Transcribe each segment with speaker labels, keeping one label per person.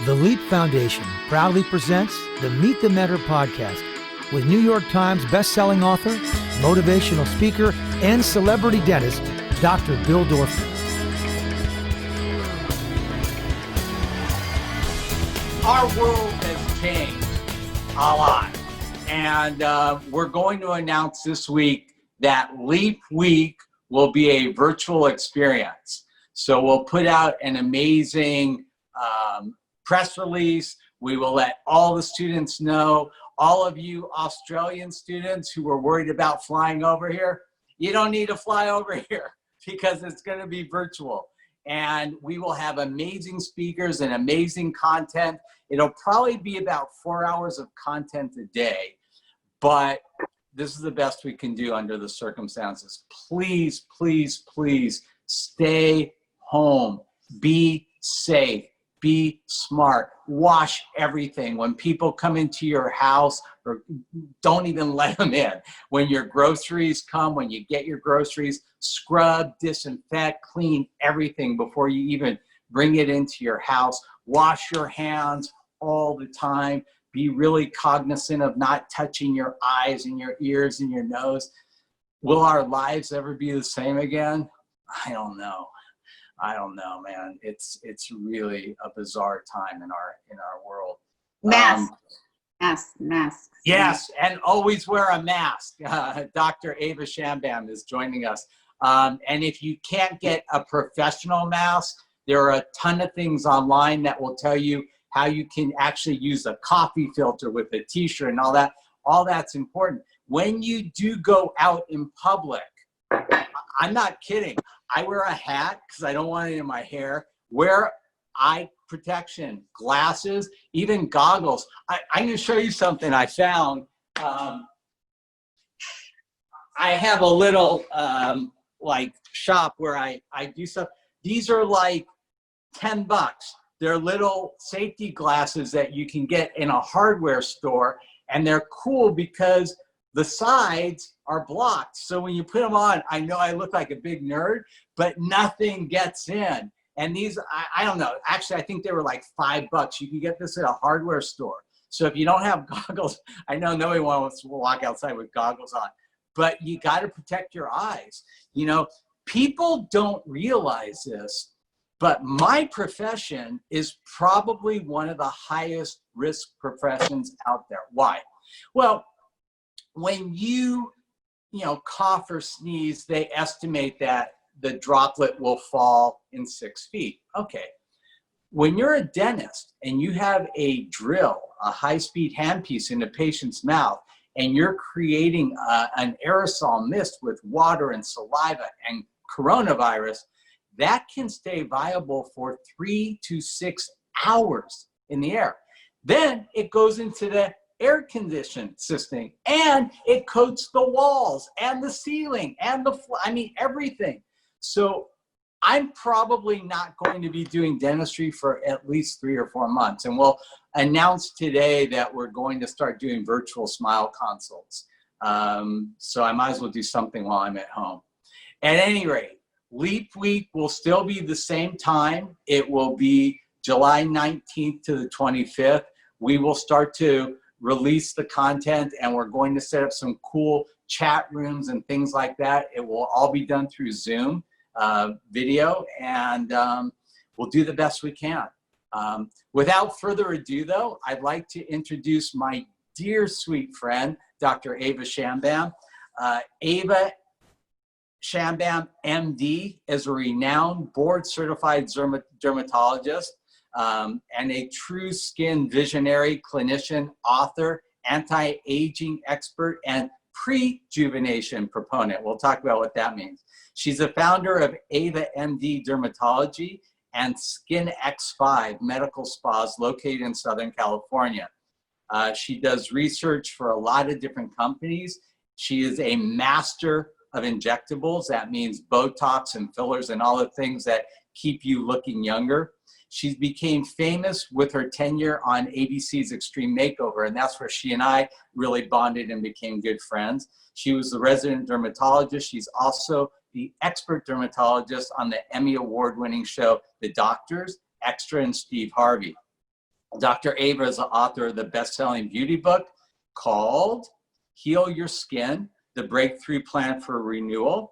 Speaker 1: The Leap Foundation proudly presents the Meet the Mentor podcast with New York Times best-selling author, motivational speaker, and celebrity dentist, Dr. Bill Dorfman.
Speaker 2: Our world has changed a lot, and we're going to announce this week that Leap Week will be a virtual experience. So we'll put out an amazing press release. We will let all the students know. All of you Australian students who were worried about flying over here, you don't need to fly over here because it's going to be virtual. And we will have amazing speakers and amazing content. It'll probably be about 4 hours of content a day, but this is the best we can do under the circumstances. Please, please, please stay home. Be safe. Be smart. Wash everything. When people come into your house, or don't even let them in. When your groceries come, when you get your groceries, scrub, disinfect, clean everything before you even bring it into your house. Wash your hands all the time. Be really cognizant of not touching your eyes and your ears and your nose. Will our lives ever be the same again? I don't know. I don't know, man. It's really a bizarre time in our world.
Speaker 3: Mask.
Speaker 2: Yes, and always wear a mask. Dr. Ava Shamban is joining us. And if you can't get a professional mask, there are a ton of things online that will tell you how you can actually use a coffee filter with a t-shirt and all that. All that's important. When you do go out in public, I'm not kidding. I wear a hat because I don't want it in my hair. Wear eye protection, glasses, even goggles. I'm going to show you something I found. I have a little like shop where I do stuff. These are like $10. They're little safety glasses that you can get in a hardware store, and they're cool because the sides are blocked. So when you put them on, I know I look like a big nerd, but nothing gets in. And these, I don't know, actually, I think they were like $5. You can get this at a hardware store. So if you don't have goggles, I know nobody wants to walk outside with goggles on, but you got to protect your eyes. You know, people don't realize this, but my profession is probably one of the highest risk professions out there. Why? Well, when you cough or sneeze, they estimate that the droplet will fall in 6 feet. Okay. When you're a dentist and you have a drill, a high-speed handpiece in a patient's mouth, and you're creating an aerosol mist with water and saliva and coronavirus, that can stay viable for 3 to 6 hours in the air. Then it goes into the air conditioned system, and it coats the walls and the ceiling and everything. So I'm probably not going to be doing dentistry for at least 3 or 4 months. And we'll announce today that we're going to start doing virtual smile consults. So I might as well do something while I'm at home. At any rate, Leap Week will still be the same time. It will be July 19th to the 25th. We will start to release the content, and we're going to set up some cool chat rooms and things like that. It will all be done through Zoom video, and we'll do the best we can. Without further ado, though, I'd like to introduce my dear sweet friend, Dr. Ava Shamban. Ava Shamban, MD, is a renowned board-certified dermatologist, and a true skin visionary, clinician, author, anti-aging expert, and prejuvenation proponent. We'll talk about what that means. She's the founder of Ava MD Dermatology and Skin X5 medical spas located in Southern California. She does research for a lot of different companies. She is a master of injectables. That means Botox and fillers and all the things that keep you looking younger. She became famous with her tenure on ABC's Extreme Makeover, and that's where she and I really bonded and became good friends. She was the resident dermatologist. She's also the expert dermatologist on the Emmy award-winning show, The Doctors, Extra, and Steve Harvey. Dr. Ava is the author of the best-selling beauty book called Heal Your Skin, The Breakthrough Plan for Renewal.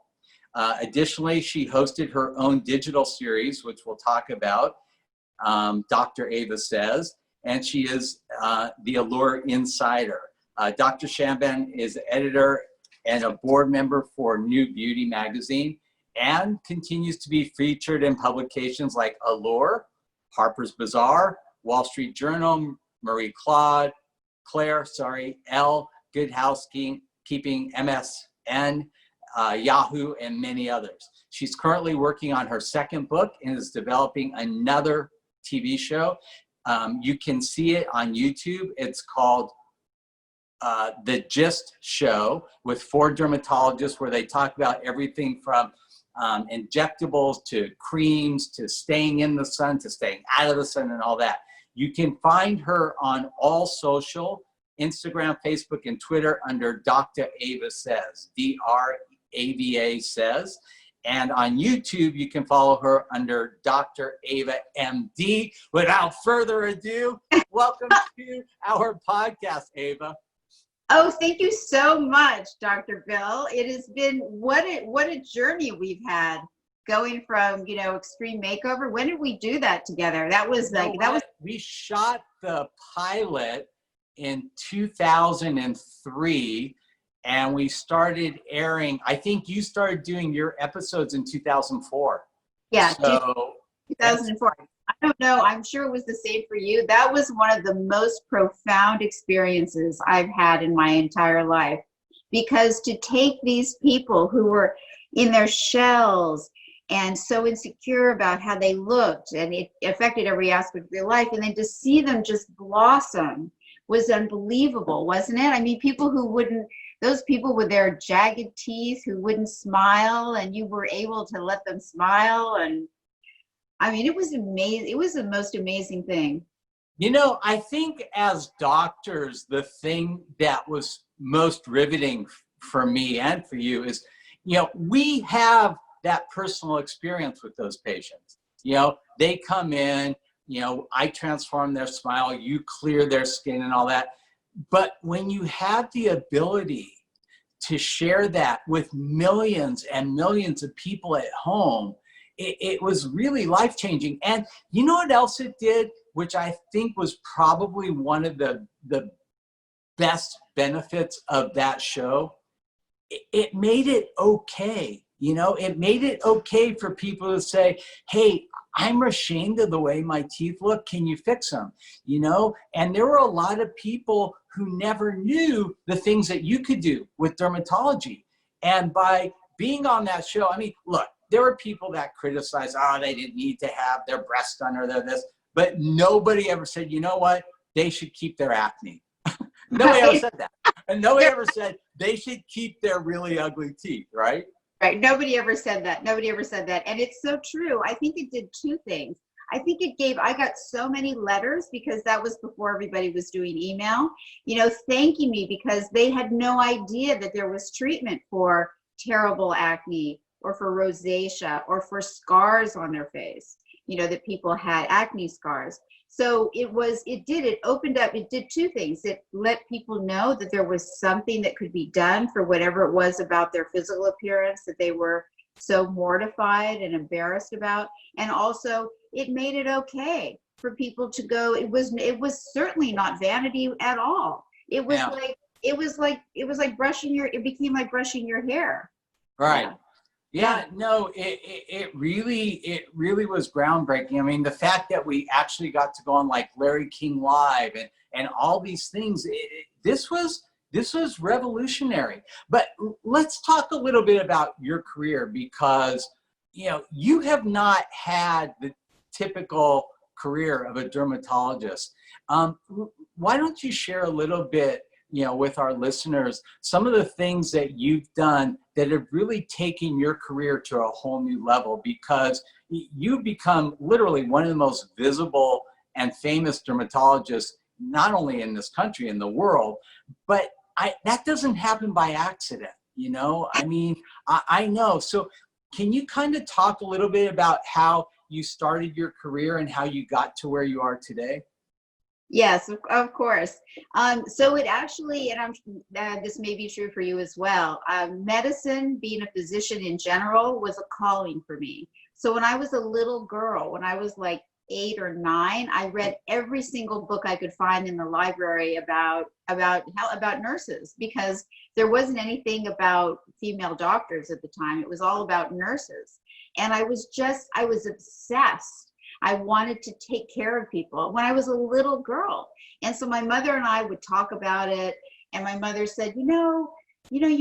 Speaker 2: Additionally, she hosted her own digital series, which we'll talk about, Dr. Ava Says, and she is the Allure Insider. Dr. Shamban is editor and a board member for New Beauty magazine and continues to be featured in publications like Allure, Harper's Bazaar, Wall Street Journal, Marie Claire, Elle, Good Housekeeping, MSN, Yahoo, and many others. She's currently working on her second book and is developing another TV show. You can see it on YouTube. It's called The Gist Show with 4 dermatologists, where they talk about everything from injectables to creams to staying in the sun to staying out of the sun and all that. You can find her on all social, Instagram, Facebook, and Twitter under Dr. Ava Says, DRAVA Says. And on YouTube, you can follow her under Dr. Ava MD. Without further ado, welcome to our podcast, Ava.
Speaker 3: Oh, thank you so much, Dr. Bill. It has been, what a journey we've had, going from, Extreme Makeover. When did we do that together? That was
Speaker 2: we shot the pilot in 2003, and we started airing, I think you started doing your episodes in 2004.
Speaker 3: Yeah,
Speaker 2: so
Speaker 3: 2004. I don't know, I'm sure it was the same for you. That was one of the most profound experiences I've had in my entire life, because to take these people who were in their shells and so insecure about how they looked, and it affected every aspect of their life, and then to see them just blossom was unbelievable, wasn't it? I mean, those people with their jagged teeth who wouldn't smile, and you were able to let them smile, and I mean, it was amazing. It was the most amazing thing.
Speaker 2: I think as doctors, the thing that was most riveting for me and for you is, we have that personal experience with those patients. They come in, I transform their smile, you clear their skin and all that. But when you have the ability to share that with millions and millions of people at home, it was really life-changing. And you know what else it did, which I think was probably one of the best benefits of that show? It made it okay. It made it okay for people to say, hey, I'm ashamed of the way my teeth look. Can you fix them? And there were a lot of people who never knew the things that you could do with dermatology. And by being on that show, I mean, look, there were people that criticized, they didn't need to have their breasts done or their this, but nobody ever said, you know what, they should keep their acne. Nobody ever said that. And nobody ever said they should keep their really ugly teeth, right?
Speaker 3: Right. Nobody ever said that. Nobody ever said that. And it's so true. I think it did 2 things. I got so many letters, because that was before everybody was doing email, thanking me, because they had no idea that there was treatment for terrible acne, or for rosacea, or for scars on their face, that people had acne scars. So it opened up, it did 2 things. It let people know that there was something that could be done for whatever it was about their physical appearance that they were so mortified and embarrassed about. And also it made it okay for people to go. It was certainly not vanity at all. It was it became like brushing your hair.
Speaker 2: Right. Yeah, no, it really was groundbreaking. I mean, the fact that we actually got to go on like Larry King Live and all these things, this was revolutionary. But let's talk a little bit about your career, because you have not had the typical career of a dermatologist. Why don't you share a little bit, with our listeners, some of the things that you've done that have really taken your career to a whole new level, because you've become literally one of the most visible and famous dermatologists, not only in this country, in the world, but that doesn't happen by accident, I mean, I know. So can you kind of talk a little bit about how you started your career and how you got to where you are today?
Speaker 3: Yes, of course. So it actually, and this may be true for you as well. Medicine, being a physician in general, was a calling for me. So when I was a little girl, when I was like 8 or 9, I read every single book I could find in the library about nurses, because there wasn't anything about female doctors at the time. It was all about nurses, and I was obsessed. I wanted to take care of people when I was a little girl. And so my mother and I would talk about it. And my mother said, you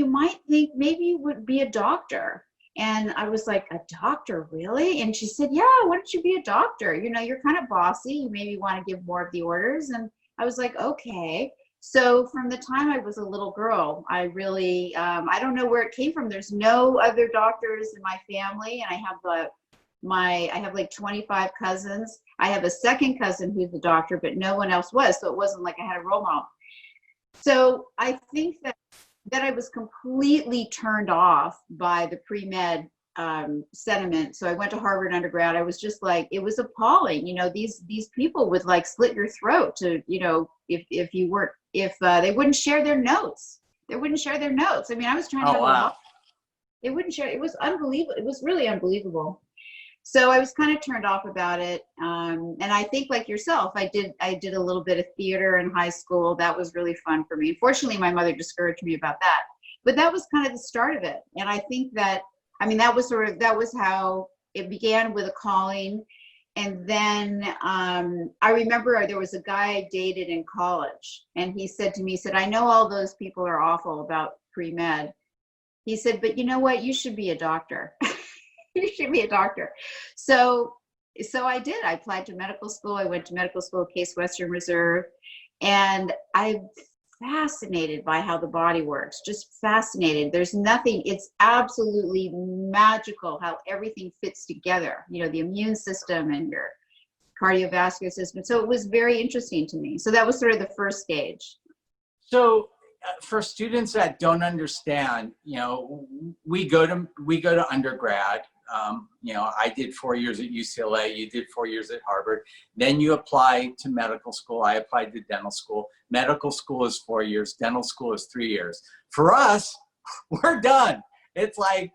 Speaker 3: might think maybe you would be a doctor. And I was like, a doctor, really? And she said, yeah, why don't you be a doctor? You're kind of bossy. You maybe want to give more of the orders. And I was like, okay. So from the time I was a little girl, I really, I don't know where it came from. There's no other doctors in my family. And I have like 25 cousins. I have a second cousin who's a doctor, but no one else was. So it wasn't like I had a role model. So I think that I was completely turned off by the pre-med sentiment. So I went to Harvard undergrad. I was just like, it was appalling. These people would like slit your throat to, if they wouldn't share their notes. They wouldn't share their notes. I mean, I was trying to have they wouldn't share. It was unbelievable. It was really unbelievable. So I was kind of turned off about it. And I think like yourself, I did a little bit of theater in high school. That was really fun for me. Unfortunately, my mother discouraged me about that, but that was kind of the start of it. And I think that that was how it began, with a calling. And then I remember there was a guy I dated in college, and he said to me, I know all those people are awful about pre-med. He said, but you know what? You should be a doctor. You should be a doctor. So I did. I applied to medical school. I went to medical school, Case Western Reserve, and I'm fascinated by how the body works. Just fascinated. There's nothing. It's absolutely magical how everything fits together. The immune system and your cardiovascular system. So it was very interesting to me. So that was sort of the first stage.
Speaker 2: So for students that don't understand, we go to undergrad. I did 4 years at UCLA, you did 4 years at Harvard. Then you apply to medical school. I applied to dental school. Medical school is 4 years. Dental school is 3 years. For us, we're done. It's like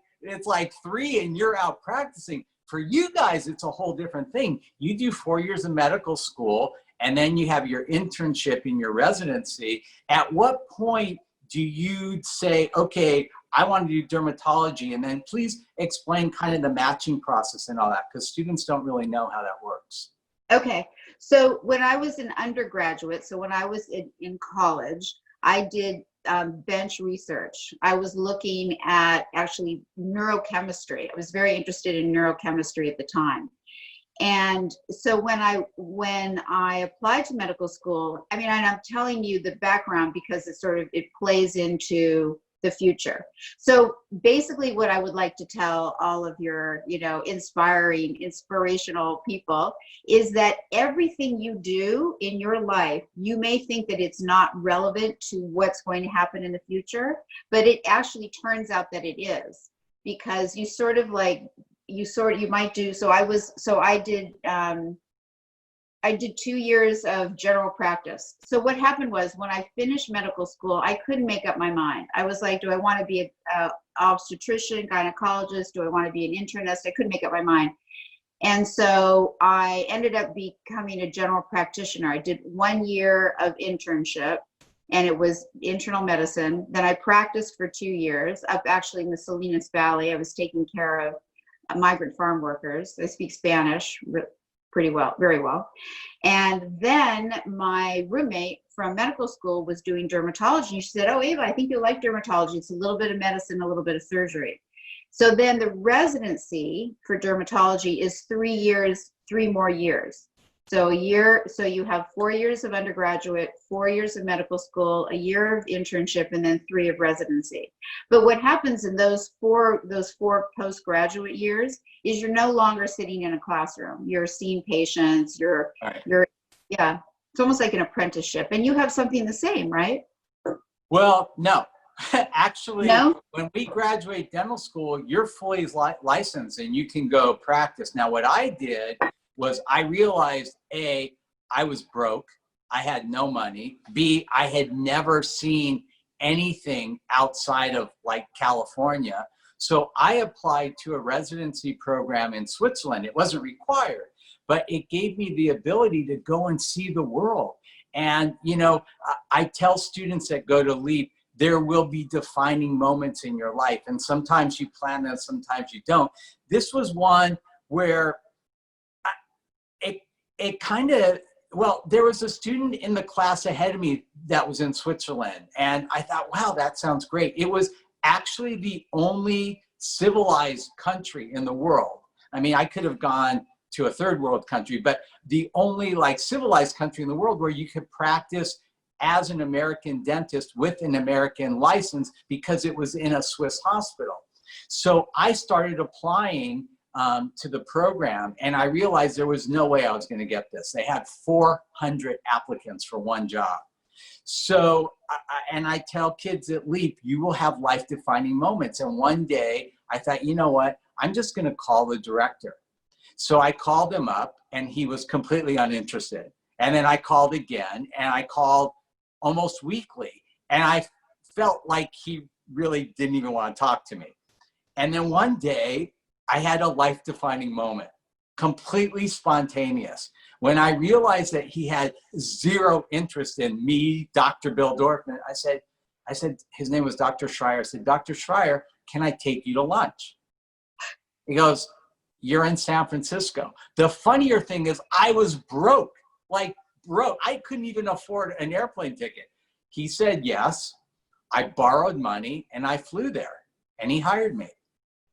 Speaker 2: 3 and you're out practicing. For you guys, it's a whole different thing. You do 4 years of medical school, and then you have your internship in your residency. At what point do you say, okay, I want to do dermatology? And then please explain kind of the matching process and all that, because students don't really know how that works.
Speaker 3: Okay. So when I was an undergraduate, so when I was in college, I did bench research. I was looking at actually neurochemistry. I was very interested in neurochemistry at the time. And so when I applied to medical school, and I'm telling you the background because it plays into the future. So basically what I would like to tell all of your, inspirational people is that everything you do in your life, you may think that it's not relevant to what's going to happen in the future, but it actually turns out that it is, because you might do. I did 2 years of general practice. So what happened was, when I finished medical school, I couldn't make up my mind. I was like, do I want to be an obstetrician, gynecologist? Do I want to be an internist? I couldn't make up my mind. And so I ended up becoming a general practitioner. I did 1 year of internship, and it was internal medicine. Then I practiced for 2 years up actually in the Salinas Valley. I was taking care of migrant farm workers. I speak Spanish pretty well, very well. And then my roommate from medical school was doing dermatology. She said, oh, Ava, I think you'll like dermatology. It's a little bit of medicine, a little bit of surgery. So then the residency for dermatology is 3 years, 3 more years. So you have 4 years of undergraduate, 4 years of medical school, a year of internship, and then 3 of residency. But what happens in those four postgraduate years is you're no longer sitting in a classroom. You're seeing patients. Yeah. It's almost like an apprenticeship, and you have something the same, right?
Speaker 2: Well, no. Actually,
Speaker 3: no?
Speaker 2: When we graduate dental school, you're fully licensed and you can go practice. Now, what I did was I realized, I was broke. I had no money. B, I had never seen anything outside of like California. So I applied to a residency program in Switzerland. It wasn't required, but it gave me the ability to go and see the world. And, you know, I tell students that go to LEAP, there will be defining moments in your life. And sometimes you plan them, sometimes you don't. This was one where it kind of, well, there was a student in the class ahead of me that was in Switzerland. And I thought, wow, that sounds great. It was actually the only civilized country in the world. I mean, I could have gone to a third world country, but the only like civilized country in the world where you could practice as an American dentist with an American license because it was in a Swiss hospital. So I started applying to the program, and I realized there was no way I was going to get this. They had 400 applicants for one job. So, and I tell kids at LEAP, you will have life-defining moments. And one day I thought, you know what, I'm just going to call the director. So I called him up and he was completely uninterested. And then I called again, and I called almost weekly. And I felt like he really didn't even want to talk to me. And then one day I had a life-defining moment, completely spontaneous. When I realized that he had zero interest in me, Dr. Bill Dorfman, I said, his name was Dr. Schreier. I said, Dr. Schreier, can I take you to lunch? He goes, you're in San Francisco. The funnier thing is I was broke, like broke. I couldn't even afford an airplane ticket. He said, yes. I borrowed money and I flew there, and he hired me.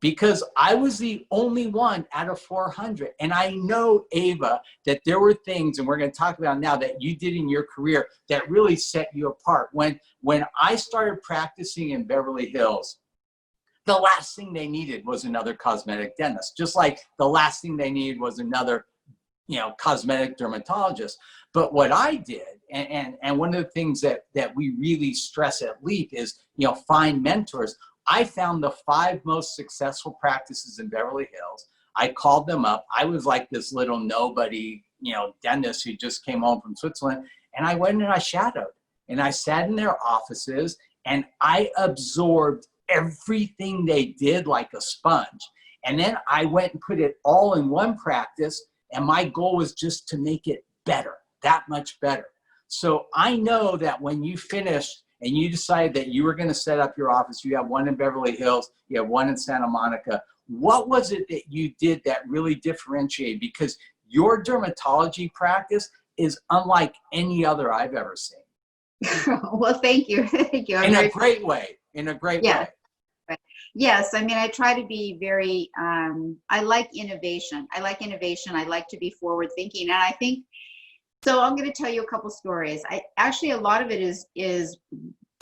Speaker 2: Because I was the only one out of 400. And I know, Ava, that there were things, and we're going to talk about now, that you did in your career that really set you apart. When I started practicing in Beverly Hills, the last thing they needed was another cosmetic dentist, just like the last thing they needed was another, you know, cosmetic dermatologist. But what I did, and one of the things that we really stress at LEAP is, you know, find mentors. I found the 5 most successful practices in Beverly Hills. I called them up. I was like this little nobody, you know, dentist who just came home from Switzerland. And I went and I shadowed. And I sat in their offices and I absorbed everything they did like a sponge. And then I went and put it all in one practice. And my goal was just to make it better, that much better. So I know that when you finish and you decided that you were going to set up your office, you have one in Beverly Hills, you have one in Santa Monica. What was it that you did that really differentiated? Because your dermatology practice is unlike any other I've ever seen.
Speaker 3: Well, thank you. Thank you.
Speaker 2: In a great way. In a great way.
Speaker 3: Yes, I mean, I try to be very, I like innovation. I like innovation. I like to be forward thinking. And I think, so I'm going to tell you a couple stories. Actually, a lot of it is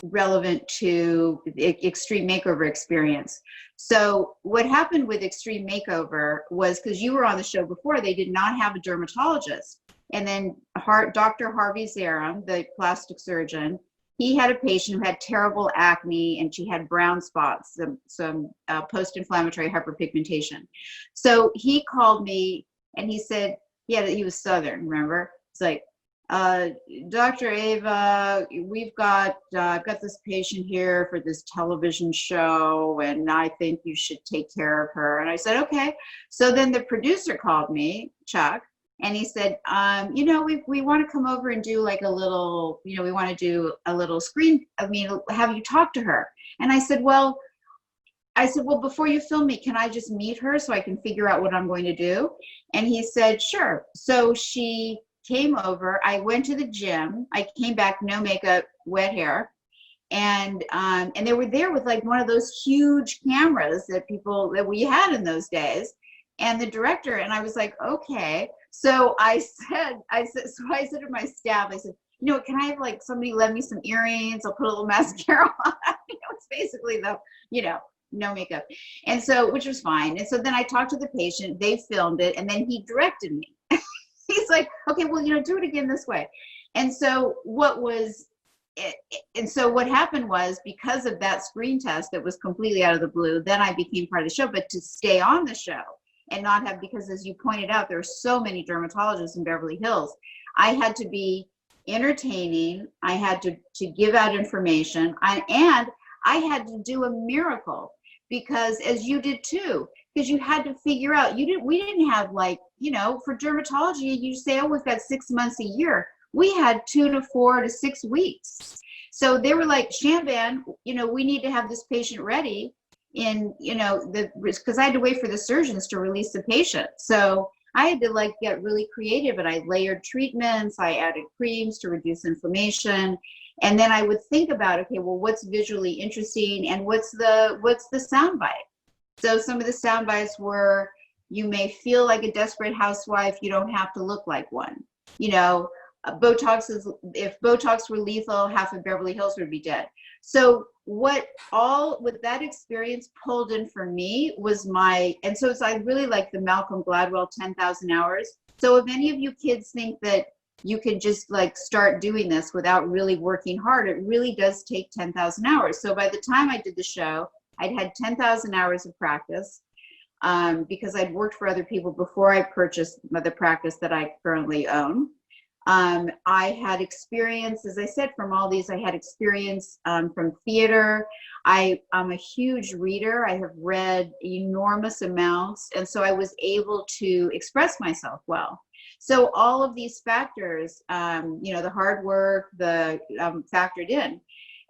Speaker 3: relevant to the Extreme Makeover experience. So what happened with Extreme Makeover was, because you were on the show before, they did not have a dermatologist. And then Dr. Harvey Zaram, the plastic surgeon, he had a patient who had terrible acne, and she had brown spots, some post-inflammatory hyperpigmentation. So he called me and he said, yeah, he was Southern, remember? It's like, Dr. Ava, I've got this patient here for this television show, and I think you should take care of her. And I said, okay. So then the producer called me, Chuck, and he said, you know, we want to come over and do like a little, you know, we want to do a little screen, I mean, have you talk to her? And I said, well, before you film me, can I just meet her so I can figure out what I'm going to do? And he said, sure. So she came over. I went to the gym. I came back, no makeup, wet hair. And they were there with like one of those huge cameras that we had in those days. And the director, and I was like, okay. So I said to my staff, I said, you know, can I have like somebody lend me some earrings? I'll put a little mascara on. You know, it's basically the, you know, no makeup. And so, which was fine. And so then I talked to the patient, they filmed it, and then he directed me. He's like, okay, well, you know, do it again this way. And so what happened was, because of that screen test that was completely out of the blue, then I became part of the show. But to stay on the show and not have, because as you pointed out, there are so many dermatologists in Beverly Hills, I had to be entertaining. I had to give out information, and I had to do a miracle, because as you did too, because you had to figure out, we didn't have, like, for dermatology, you say, oh, we've got 6 months a year. We had 2 to 4 to 6 weeks. So they were like, Shamban, we need to have this patient ready in, because I had to wait for the surgeons to release the patient. So I had to get really creative, and I layered treatments, I added creams to reduce inflammation. And then I would think about, okay, well, what's visually interesting, and what's the soundbite? So some of the sound bites were, you may feel like a desperate housewife, you don't have to look like one. Botox if Botox were lethal, half of Beverly Hills would be dead. So what that experience pulled in for me was and so I really like the Malcolm Gladwell 10,000 hours. So if any of you kids think that you can just start doing this without really working hard, it really does take 10,000 hours. So by the time I did the show, I'd had 10,000 hours of practice, because I'd worked for other people before I purchased the practice that I currently own. I had experience, as I said, from all these. I had experience from theater. I'm a huge reader. I have read enormous amounts, and so I was able to express myself well. So all of these factors, the hard work, factored in.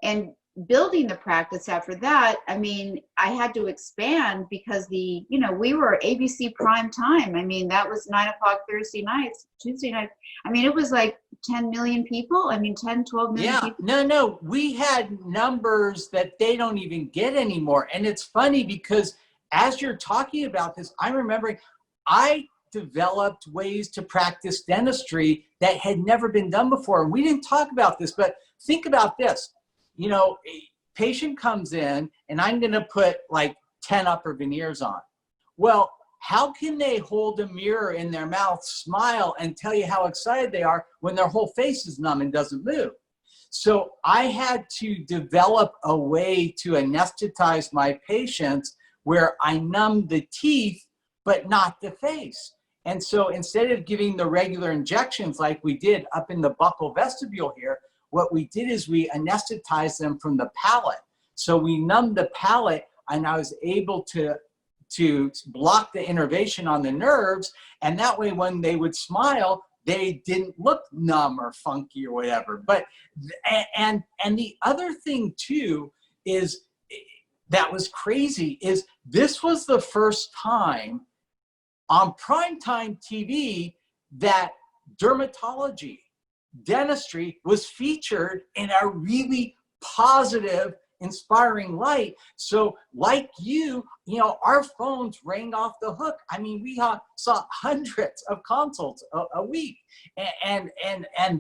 Speaker 3: And building the practice after that, I had to expand, because we were ABC prime time. That was 9 o'clock Thursday nights, Tuesday nights. It was like 10 million people. 10, 12 million people.
Speaker 2: No, we had numbers that they don't even get anymore. And it's funny, because as you're talking about this, I'm remembering I developed ways to practice dentistry that had never been done before. And we didn't talk about this, but think about this. A patient comes in, and I'm going to put 10 upper veneers on. Well, how can they hold a mirror in their mouth, smile, and tell you how excited they are when their whole face is numb and doesn't move? So I had to develop a way to anesthetize my patients where I numbed the teeth, but not the face. And so instead of giving the regular injections like we did up in the buccal vestibule here, what we did is we anesthetized them from the palate. So we numbed the palate, and I was able to block the innervation on the nerves. And that way, when they would smile, they didn't look numb or funky or whatever. But, and the other thing too is, that was crazy, is this was the first time on primetime TV that dermatology, dentistry was featured in a really positive, inspiring light. So like our phones rang off the hook. We saw hundreds of consults a week, and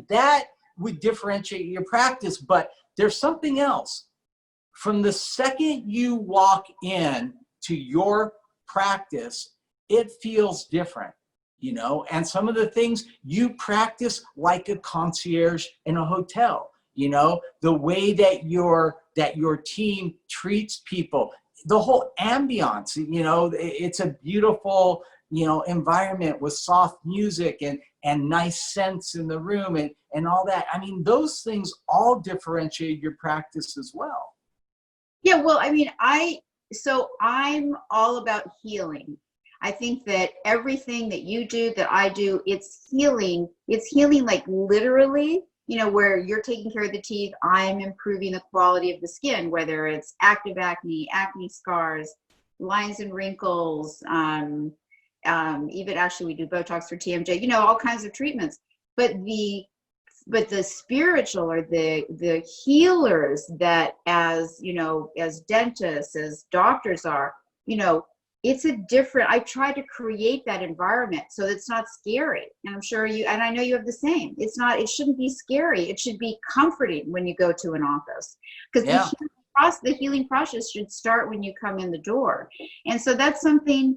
Speaker 2: that would differentiate your practice. But there's something else. From the second you walk in to your practice, it feels different. And some of the things you practice like a concierge in a hotel, the way that your team treats people, the whole ambiance, it's a beautiful, environment with soft music and nice scents in the room and all that. Those things all differentiate your practice as well.
Speaker 3: Yeah, well, I'm all about healing. I think that everything that you do, that I do, it's healing. It's healing, literally, where you're taking care of the teeth, I'm improving the quality of the skin, whether it's active acne, acne scars, lines and wrinkles, even actually we do Botox for TMJ, all kinds of treatments. But the spiritual, or the healers that as dentists, as doctors are, it's I try to create that environment so it's not scary. And I'm sure and I know you have the same. It shouldn't be scary. It should be comforting when you go to an office, because the healing process should start when you come in the door. And so that's something,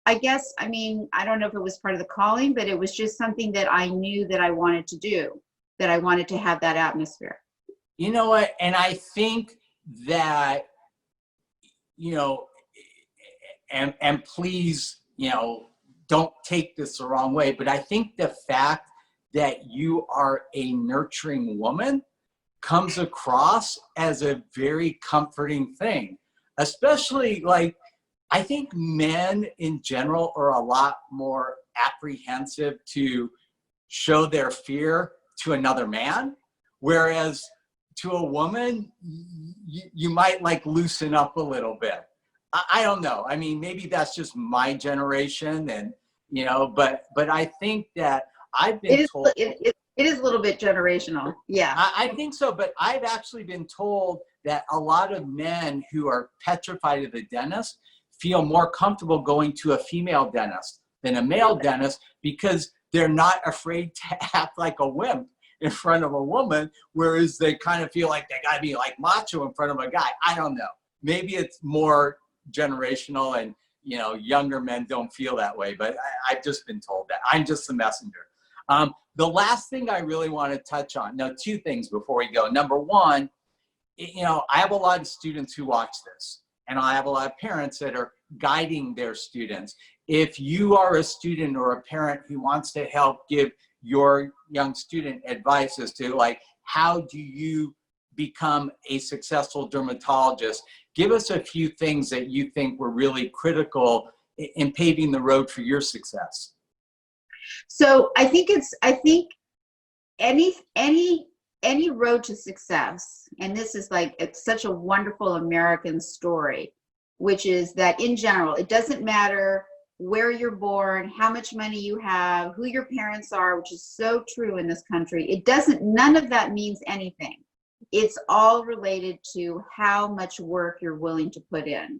Speaker 3: I guess, I don't know if it was part of the calling, but it was just something that I knew that I wanted to do, that I wanted to have that atmosphere.
Speaker 2: You know what? And I think that, and please, don't take this the wrong way, but I think the fact that you are a nurturing woman comes across as a very comforting thing. Especially, like, I think men in general are a lot more apprehensive to show their fear to another man, whereas to a woman, you might like loosen up a little bit. I don't know. I mean, maybe that's just my generation, and you know, but I think that I've been told
Speaker 3: it is a little bit generational. Yeah,
Speaker 2: I think so. But I've actually been told that a lot of men who are petrified of the dentist feel more comfortable going to a female dentist than a male dentist because they're not afraid to act like a wimp in front of a woman, whereas they kind of feel like they gotta be like macho in front of a guy. I don't know. Maybe it's more generational, and you know, younger men don't feel that way, but I've just been told that. I'm just the messenger. The last thing I really want to touch on, now, two things before we go. Number one, you know, I have a lot of students who watch this, and I have a lot of parents that are guiding their students. If you are a student or a parent who wants to help give your young student advice as to like, how do you become a successful dermatologist, give us a few things that you think were really critical in paving the road for your success.
Speaker 3: So I think any road to success, and this is like, it's such a wonderful American story, which is that in general, it doesn't matter where you're born, how much money you have, who your parents are, which is so true in this country. None of that means anything. It's all related to how much work you're willing to put in,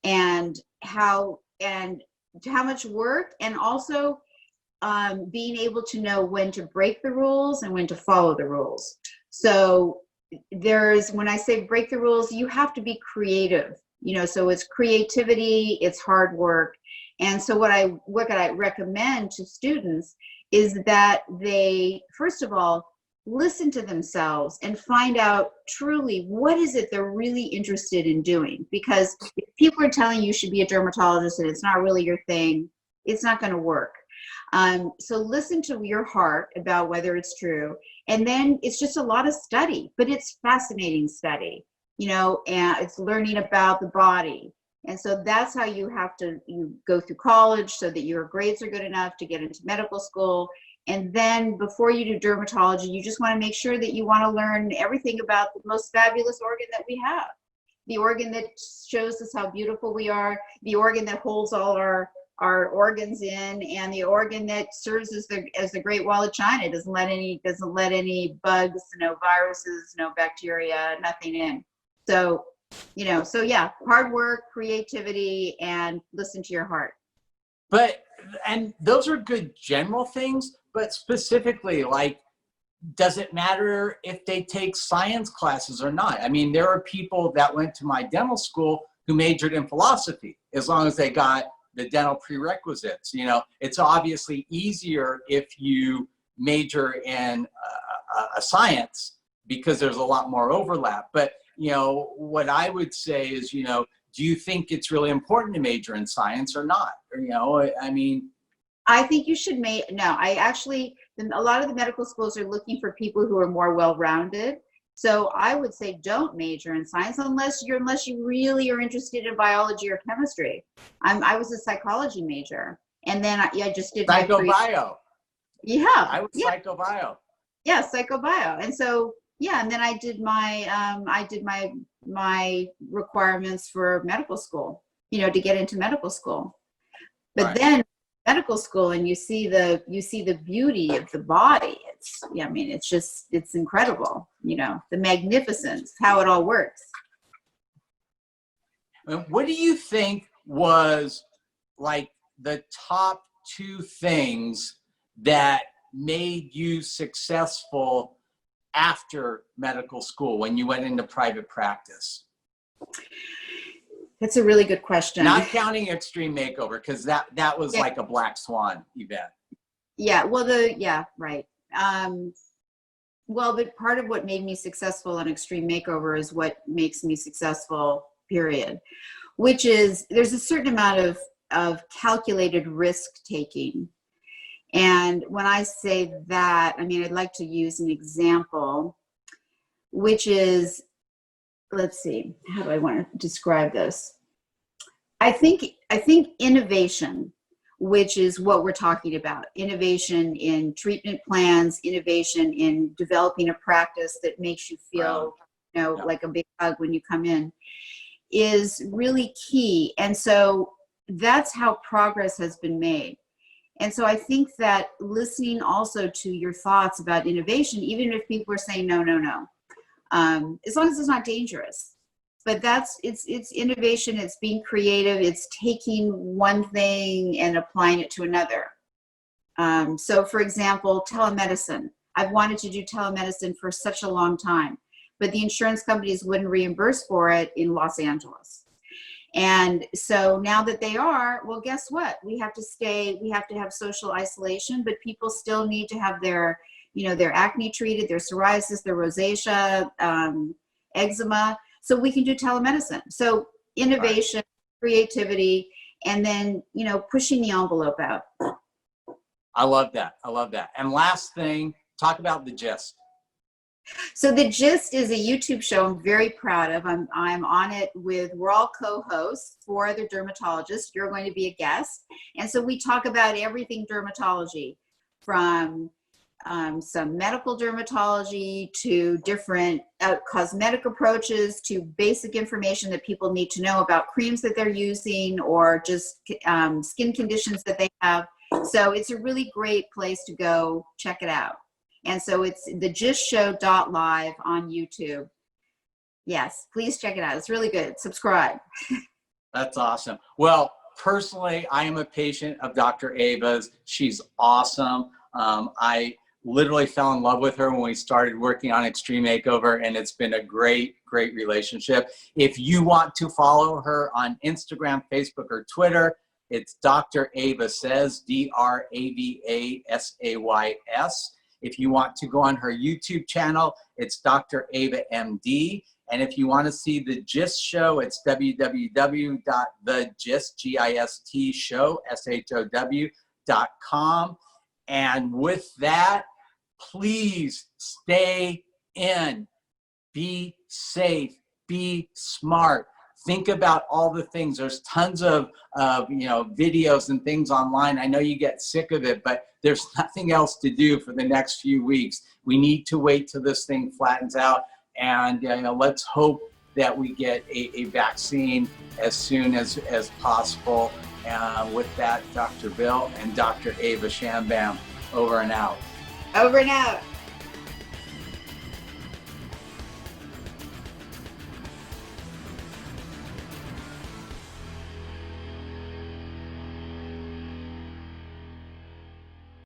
Speaker 3: and how much work, and also being able to know when to break the rules and when to follow the rules. So when I say break the rules, you have to be creative, you know, so it's creativity, it's hard work. And so what I recommend to students is that they, first of all, listen to themselves and find out truly what is it they're really interested in doing. Because if people are telling you should be a dermatologist and it's not really your thing, it's not going to work. So listen to your heart about whether it's true. And then it's just a lot of study, but it's fascinating study, you know, and it's learning about the body. And so that's how you go through college so that your grades are good enough to get into medical school. And then before you do dermatology, you just want to make sure that you want to learn everything about the most fabulous organ that we have. The organ that shows us how beautiful we are, the organ that holds all our organs in, and the organ that serves as the Great Wall of China. It doesn't let any bugs, no viruses, no bacteria, nothing in. So, you know, so yeah, hard work, creativity, and listen to your heart.
Speaker 2: And those are good general things, but specifically, like, does it matter if they take science classes or not? I mean, there are people that went to my dental school who majored in philosophy, as long as they got the dental prerequisites. You know, it's obviously easier if you major in a science because there's a lot more overlap. But, you know, what I would say is, you know, do you think it's really important to major in science or not? Or, you know, I mean,
Speaker 3: I think you should a lot of the medical schools are looking for people who are more well-rounded. So I would say don't major in science unless you really are interested in biology or chemistry. I was a psychology major, and then I just did
Speaker 2: psychobio.
Speaker 3: Yeah,
Speaker 2: I was psychobio.
Speaker 3: Yeah, psychobio, and so yeah, and then I did my requirements for medical school, you know, to get into medical school. But right. Then medical school, and you see the beauty of the body. It's incredible, you know, the magnificence, how it all works.
Speaker 2: What do you think was like the top two things that made you successful after medical school when you went into private practice?
Speaker 3: That's a really good question.
Speaker 2: Not counting Extreme Makeover, because that was like a black swan event.
Speaker 3: Yeah, right. Well, but part of what made me successful in Extreme Makeover is what makes me successful, period. Which is, there's a certain amount of calculated risk taking. And when I say that, I mean, I'd like to use an example, which is, let's see, how do I want to describe this? I think innovation, which is what we're talking about, innovation in treatment plans, innovation in developing a practice that makes you feel, like a big hug when you come in, is really key. And so that's how progress has been made. And so I think that listening also to your thoughts about innovation, even if people are saying no, as long as it's not dangerous. But it's innovation, it's being creative, it's taking one thing and applying it to another. So for example, telemedicine. I've wanted to do telemedicine for such a long time, but the insurance companies wouldn't reimburse for it in Los Angeles. And so now that they are, well, guess what? We have to have social isolation, but people still need to have their acne treated, their psoriasis, their rosacea, eczema. So we can do telemedicine. So innovation, creativity, and then, pushing the envelope out.
Speaker 2: I love that. And last thing, talk about The Gist.
Speaker 3: So The Gist is a YouTube show I'm very proud of. I'm on it we're all co-hosts, 4 other dermatologists. You're going to be a guest. And so we talk about everything dermatology, from some medical dermatology to different cosmetic approaches to basic information that people need to know about creams that they're using or just skin conditions that they have. So it's a really great place to go check it out. And so it's thegystshow.live on YouTube. Yes, please check it out. It's really good. Subscribe.
Speaker 2: That's awesome. Well, personally, I am a patient of Dr. Ava's. She's awesome. I literally fell in love with her when we started working on Extreme Makeover, and it's been a great relationship. If you want to follow her on Instagram, Facebook, or Twitter, it's Dr. Ava Says, DrAvaSays. If you want to go on her YouTube channel, it's Dr. Ava MD. And if you want to see The Gist Show, it's www.thegystshow.com. And with that, please stay in, be safe, be smart. Think about all the things. There's tons of videos and things online. I know you get sick of it, but there's nothing else to do for the next few weeks. We need to wait till this thing flattens out, and let's hope that we get a vaccine as soon as possible. With that, Dr. Bill and Dr. Ava Shamban, over and out.
Speaker 3: Over and out.